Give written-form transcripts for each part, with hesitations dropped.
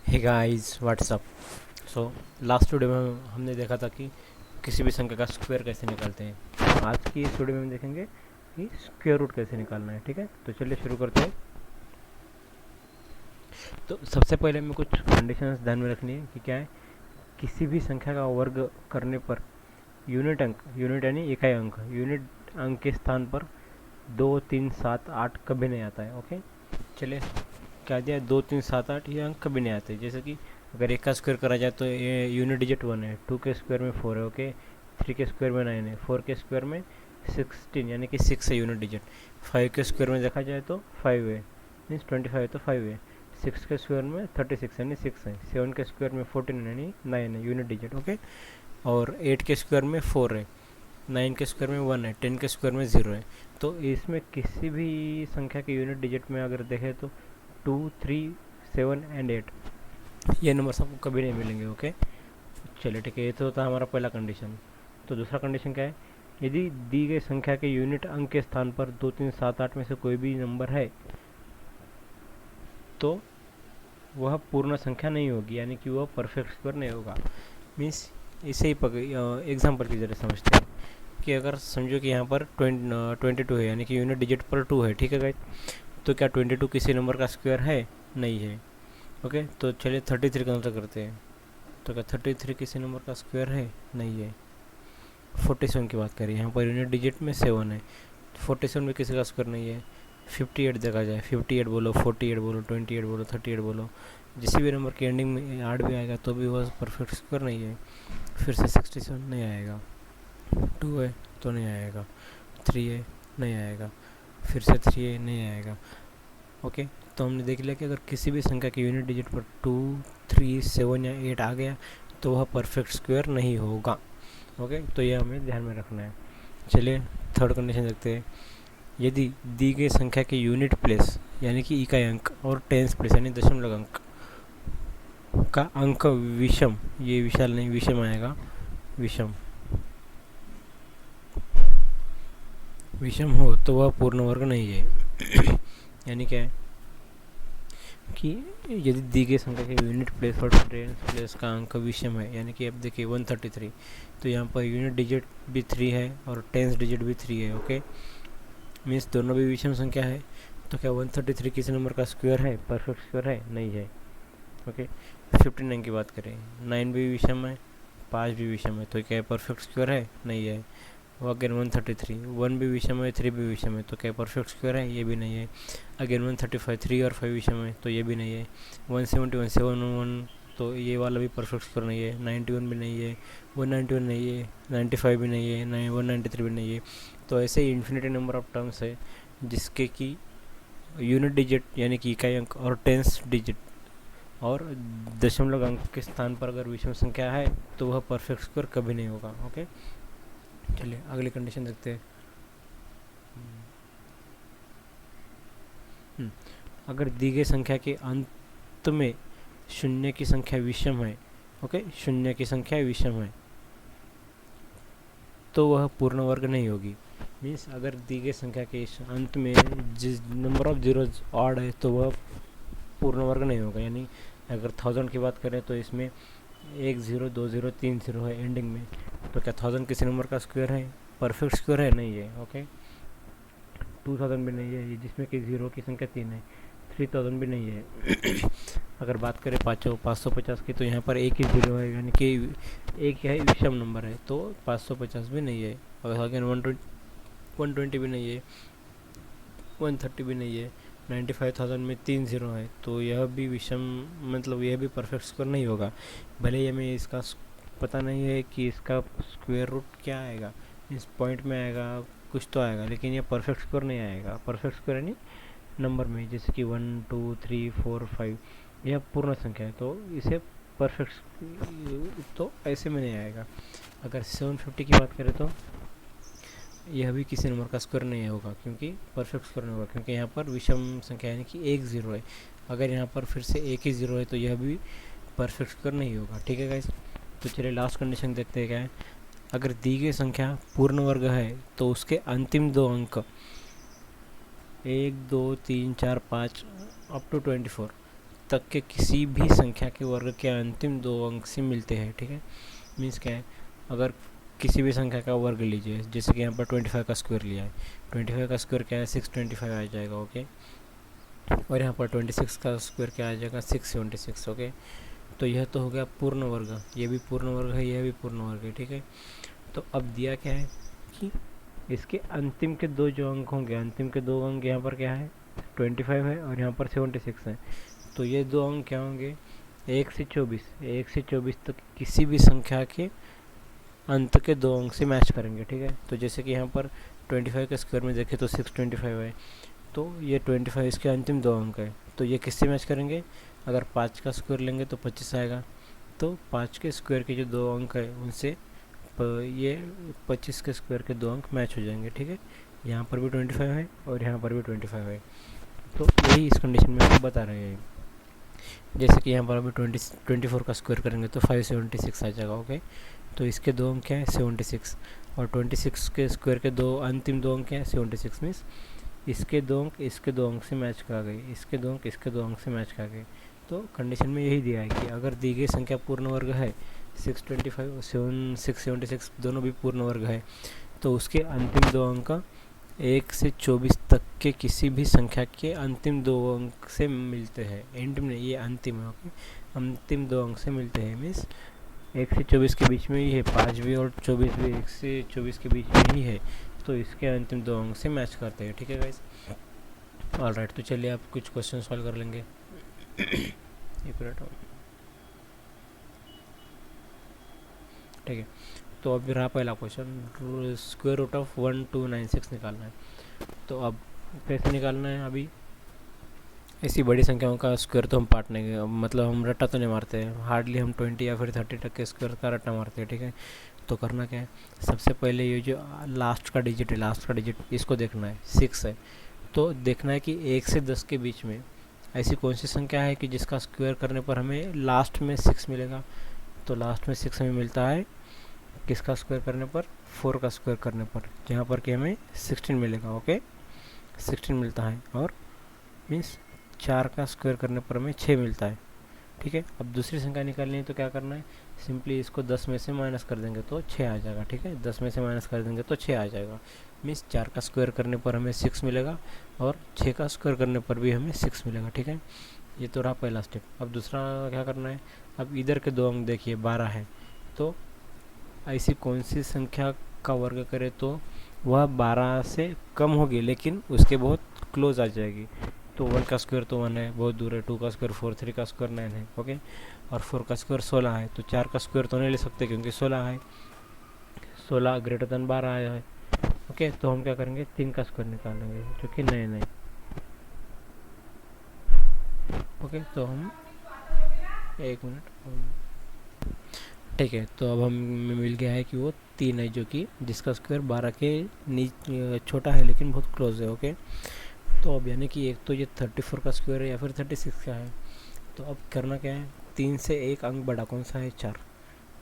हे guys what's up. So last video में हमने देखा था कि किसी भी संख्या का स्क्वायर कैसे निकालते हैं। आज की इस वीडियो में हम देखेंगे कि स्क्वायर रूट कैसे निकालना है। ठीक है, तो चलिए शुरू करते हैं। तो सबसे पहले हमें कुछ कंडीशंस ध्यान में रखनी है कि क्या है, किसी भी संख्या का वर्ग करने पर यूनिट अंक, यूनिट यानी इकाई अंक, यूनिट अंक के स्थान पर 2, 3, 7, 8 कभी नहीं आता है। ओके, चलिए क्या दिया, 2, 3, 7, 8 ये अंक कभी नहीं आते। जैसे कि अगर एक का स्क्वायर करा जाए तो ये यूनिट डिजिट 1 है, 2 के स्क्वायर में 4 है, ओके, 3 के स्क्वायर में 9 है, 4 के स्क्वायर में 16 यानी कि 6 है यूनिट डिजिट, 5 के स्क्वायर में देखा जाए तो 5 है, मीन्स 25 है तो 5 है, 6 के स्क्वायर में 36 यानी 6 है, 7 के स्क्वायर में 14 यानी 9 है यूनिट डिजिट, ओके, और 8 के स्क्वायर में 4 है, 9 के स्क्वायर में 1 है, 10 के स्क्वायर में 0 है। तो इसमें किसी भी संख्या के यूनिट डिजिट में अगर देखें तो 2, 3, 7 एंड 8 ये नंबर आपको कभी नहीं मिलेंगे। ओके, चलिए ठीक है, ये तो था हमारा पहला कंडीशन। तो दूसरा कंडीशन क्या है, यदि दी गई संख्या के यूनिट अंक के स्थान पर 2, 3, 7, 8 में से कोई भी नंबर है तो वह पूर्ण संख्या नहीं होगी, यानी कि वह परफेक्ट स्क्वायर नहीं होगा। मीन्स इसे ही एग्जाम्पल की जरिए समझते हैं कि अगर समझो कि यहाँ पर 22 है, यानी कि यूनिट डिजिट पर 2 है, ठीक है गाइस, तो क्या 22 किसी नंबर का स्क्वायर है? नहीं है। ओके, तो चलिए 33 कंसिडर करते हैं। तो क्या 33 किसी नंबर का स्क्वायर है? नहीं है। 47 की बात करें, यहाँ पर यूनिट डिजिट में 7 है, 47 भी किसी का स्क्वायर नहीं है। 58 देखा जाए, 58 बोलो, 48 बोलो, 28 बोलो, 38 बोलो, जिस भी नंबर की एंडिंग में 8 भी आएगा तो भी वह परफेक्ट स्क्वायर नहीं है। फिर से 67 नहीं आएगा, 2 है तो नहीं आएगा, 3 है नहीं आएगा, फिर से 3 है नहीं आएगा। ओके, तो हमने देख लिया कि अगर किसी भी संख्या के यूनिट डिजिट पर 2, 3, 7 या 8 आ गया तो वह परफेक्ट स्क्वायर नहीं होगा। ओके, तो यह हमें ध्यान में रखना है। चलिए थर्ड कंडीशन देखते हैं, यदि दी गई संख्या के यूनिट प्लेस यानी कि इकाई अंक और टेंस प्लेस यानी दशमलव अंक का अंक विषम, ये विशाल नहीं विषम आएगा, विषम विषम हो तो वह पूर्ण वर्ग नहीं है। यानी क्या है कि यदि दी गई संख्या के यूनिट प्लेस और टेंस प्लेस का अंक विषम है, यानी कि अब देखिए 133, तो यहाँ पर यूनिट डिजिट भी 3 है और टेंस डिजिट भी 3 है। ओके, मीन्स दोनों भी विषम संख्या है। तो क्या 133 किसी नंबर का स्क्वायर है? परफेक्ट स्क्वायर है? नहीं है। ओके, 59 की बात करें, 9 भी विषम है, 5 भी विषम है, तो क्या परफेक्ट स्क्वायर है? नहीं है। अगेन 133, 1 भी विषम है, 3 भी विषम है, तो क्या परफेक्ट स्क्वायर है? ये भी नहीं है। अगेन 135, 3 और 5 विषम है, तो ये भी नहीं है। 171, 7 तो ये वाला भी परफेक्ट स्क्वायर नहीं है। 91 भी नहीं है, 191 नहीं है, 95 भी नहीं है, 193 भी नहीं है। तो ऐसे ही इन्फिनिटी नंबर ऑफ टर्म्स है जिसके कि यूनिट डिजिट यानी कि इकाई अंक और टेंस डिजिट और दशमलव अंक के स्थान पर अगर विषम संख्या है तो वह परफेक्ट स्क्वायर कभी नहीं होगा। ओके, चलिए अगली कंडीशन देखते हैं। अगर दी गई संख्या के अंत में शून्य की संख्या विषम है, ओके, शून्य की संख्या विषम है तो वह पूर्ण वर्ग नहीं होगी। मीन्स अगर दी गई संख्या के अंत में जिस नंबर ऑफ जीरोज ऑड है तो वह पूर्ण वर्ग नहीं होगा। यानी अगर 1000 की बात करें तो इसमें 1 0, 2 0, 3 0 है एंडिंग में, तो क्या 1000 किसी नंबर का स्क्वायर है? परफेक्ट स्क्वायर है? नहीं है। ओके, 2000 भी नहीं है, जिसमें कि जीरो की संख्या 3 है, 3000 भी नहीं है। अगर बात करें 550 की, तो यहाँ पर एक ही जीरो है, यानी कि एक है विषम नंबर है, तो 550 भी नहीं है। और अगेन 120 भी नहीं है, 130 भी नहीं है, 95,000 में 3 जीरो है, तो यह भी विषम, मतलब यह भी परफेक्ट स्क्वायर नहीं होगा। भले ही हमें इसका पता नहीं है कि इसका स्क्वायर रूट क्या आएगा, इस पॉइंट में आएगा, कुछ तो आएगा, लेकिन यह परफेक्ट स्क्वायर नहीं आएगा। परफेक्ट स्क्वायर यानी नंबर में, जैसे कि 1, 2, 3, 4, 5 यह पूर्ण संख्या है, तो इसे परफेक्ट तो ऐसे में नहीं आएगा। अगर 750 की बात करें तो यह भी किसी नंबर का स्क्वायर नहीं होगा, क्योंकि परफेक्ट स्क्वायर नहीं होगा, क्योंकि यहाँ पर विषम संख्या यानी कि एक जीरो है। अगर यहाँ पर फिर से एक ही जीरो है तो यह भी परफेक्ट स्क्वायर नहीं होगा। ठीक है गाइस, तो चलिए लास्ट कंडीशन देखते हैं क्या है। अगर दी गई संख्या पूर्ण वर्ग है तो उसके अंतिम दो अंक 1, 2, 3, 4, 5 अप टू 24 तक के किसी भी संख्या के वर्ग के अंतिम दो अंक से मिलते हैं। ठीक है, मीन्स क्या है, अगर किसी भी संख्या का वर्ग लीजिए, जैसे कि यहाँ पर 25 का स्क्वायर लिया है, 25 का स्क्वायर क्या है 625 आ जाएगा। ओके, और यहाँ पर 26 का स्क्वायर क्या आ जाएगा 676। ओके, तो यह तो हो गया पूर्ण वर्ग, ये भी पूर्ण वर्ग है, यह भी पूर्ण वर्ग है। ठीक है, तो अब दिया क्या है कि इसके अंतिम के दो जो अंक होंगे, अंतिम के दो अंक यहाँ पर क्या है 25 है और यहाँ पर 76 है। तो ये दो अंक क्या होंगे 1 से 24 तक किसी भी संख्या के अंत के दो अंक से मैच करेंगे। ठीक है, तो जैसे कि यहाँ पर 25 के स्क्वायर में देखें तो 625 है, तो ये 25 इसके अंतिम दो अंक है, तो ये किससे मैच करेंगे, अगर 5 का स्क्वायर लेंगे तो 25 आएगा, तो 5 के स्क्वायर के जो दो अंक है उनसे ये 25 के स्क्वायर के दो अंक मैच हो जाएंगे। ठीक है, यहाँ पर भी 25 है और यहाँ पर भी 25 है, तो यही इस कंडीशन में आपको बता रहे हैं। जैसे कि यहाँ पर अभी 24 का स्क्वायर करेंगे तो 576 आ जाएगा। ओके, तो इसके दो अंक क्या है 76, और 26 के स्क्वायर के दो अंतिम दो अंक क्या है 76, मीन्स इसके दो अंक से मैच करा गए, इसके दो अंक से मैच करा गए। तो कंडीशन में यही दिया है कि अगर दी गई संख्या पूर्ण वर्ग है, 625 और 676 दोनों भी पूर्ण वर्ग है, तो उसके अंतिम दो अंक 1 से 24 तक के किसी भी संख्या के अंतिम दो अंक से मिलते हैं। एंड में ये अंतिम है। ओके, अंतिम दो अंक से मिलते हैं, मीन्स 1 से 24 के बीच में ही है, 5 भी और 24 भी 1 से 24 के बीच में ही है, तो इसके अंतिम दो अंक से मैच करते हैं। ठीक है गाइस, ऑलराइट, तो चलिए आप कुछ क्वेश्चन सॉल्व कर लेंगे। एक मिनट। ठीक है, तो अब रहा पहला क्वेश्चन, स्क्वायर रूट ऑफ 1296 निकालना है। तो अब कैसे निकालना है, अभी ऐसी बड़ी संख्याओं का स्क्वायर तो हम पार्ट नहीं, मतलब हम रट्टा तो नहीं मारते हैं, हार्डली हम 20 या फिर 30 तक के स्क्वायर का रट्टा मारते हैं। ठीक है, तो करना क्या है, सबसे पहले ये जो लास्ट का डिजिट इसको देखना है, 6 है, तो देखना है कि 1 से 10 के बीच में ऐसी कौन सी संख्या है कि जिसका स्क्वायर करने पर हमें लास्ट में 6 मिलेगा। तो लास्ट में 6 हमें मिलता है किसका स्क्वायर करने पर, 4 का स्क्वायर करने पर, जहाँ पर कि हमें 16 मिलेगा। ओके, 16 मिलता है, और मीन्स 4 का स्क्वायर करने पर हमें 6 मिलता है। ठीक है, अब दूसरी संख्या निकालनी है तो क्या करना है, सिंपली इसको 10 में से माइनस कर देंगे तो 6 आ जाएगा। ठीक है, 10 में से माइनस कर देंगे तो 6 आ जाएगा, मीन्स 4 का स्क्वायर करने पर हमें 6 मिलेगा और 6 का स्क्वायर करने पर भी हमें 6 मिलेगा। ठीक है, ये तो रहा पहला स्टेप। अब दूसरा क्या करना है, अब इधर के दो अंक देखिए 12 है, तो ऐसी कौन सी संख्या का वर्ग करे तो वह 12 से कम होगी लेकिन उसके बहुत क्लोज आ जाएगी। तो 1 का स्क्वायर तो 1 है, बहुत दूर है, 2 का स्क्वायर 4, 3 का स्क्वायर 9 है। ओके, और 4 का स्क्वायर 16 है, तो 4 का स्क्वायर तो नहीं ले सकते क्योंकि 16 है, 16 ग्रेटर देन 12 आया है। ओके, तो हम क्या करेंगे 3 का स्क्वायर निकालेंगे जो कि 9 है। ओके, तो हम एक मिनट। ठीक है, तो अब हमें मिल गया है कि वो 3 है, जो कि जिसका स्क्वायर 12 के छोटा है लेकिन बहुत क्लोज है। ओके, तो अब यानी कि एक तो ये 34 का स्क्वायर है या फिर 36 का है। तो अब करना क्या है, 3 से एक अंक बड़ा कौन सा है 4,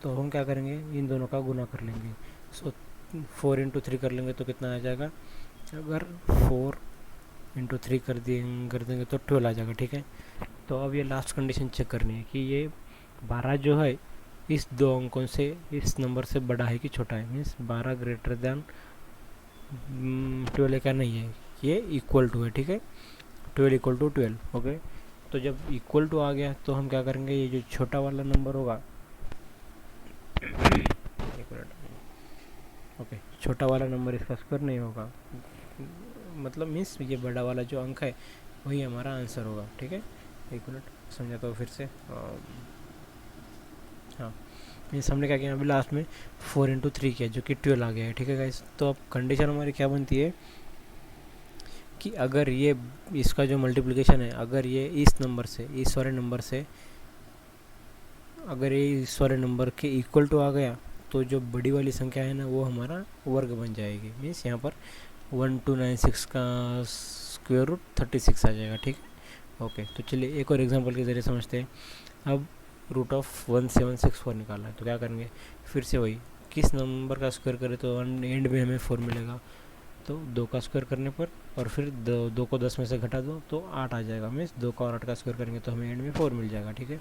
तो हम क्या करेंगे इन दोनों का गुना कर लेंगे। सो 4 इंटू 3 कर लेंगे तो कितना आ जाएगा, अगर 4 इंटू 3 कर देंगे तो 12 आ जाएगा। ठीक है, तो अब ये लास्ट कंडीशन चेक करनी है कि ये 12 जो है इस दो अंकों से इस नंबर से बड़ा है कि छोटा है, मीन्स 12 ग्रेटर दैन 12 का नहीं है, ये इक्वल टू है। ठीक है, 12 इक्वल टू 12। ओके, तो जब इक्वल टू आ गया तो हम क्या करेंगे, ये जो छोटा वाला नंबर होगा एक मिनट। ओके, छोटा वाला नंबर इसका स्क्वायर नहीं होगा, मतलब मीन्स ये बड़ा वाला जो अंक है वही हमारा आंसर होगा। ठीक है, एक मिनट समझाता हूँ फिर से। हाँ, मीन्स हमने क्या किया अभी लास्ट में 4 इंटू 3 किया जो कि 12 आ गया है। ठीक है गाइस, तो अब कंडीशन हमारी क्या बनती है कि अगर ये इसका जो मल्टीप्लिकेशन है, अगर ये इस नंबर से इस वाले नंबर से अगर ये इस वाले नंबर के इक्वल टू आ गया तो जो बड़ी वाली संख्या है ना वो हमारा वर्ग बन जाएगी। मीन्स यहाँ पर 1296 का स्क्वायर रूट 36 आ जाएगा। ठीक है, ओके, तो चलिए एक और एग्जांपल के ज़रिए समझते हैं। अब रूट ऑफ 1764 निकालना है तो क्या करेंगे, फिर से वही किस नंबर का स्क्वायर करें तो एंड में हमें 4 मिलेगा, तो 2 का स्क्वायर करने पर और फिर दो को 10 में से घटा दो तो 8 आ जाएगा। मीन्स 2 का और 8 का स्क्वायर करेंगे तो हमें एंड में 4 मिल जाएगा। ठीक है,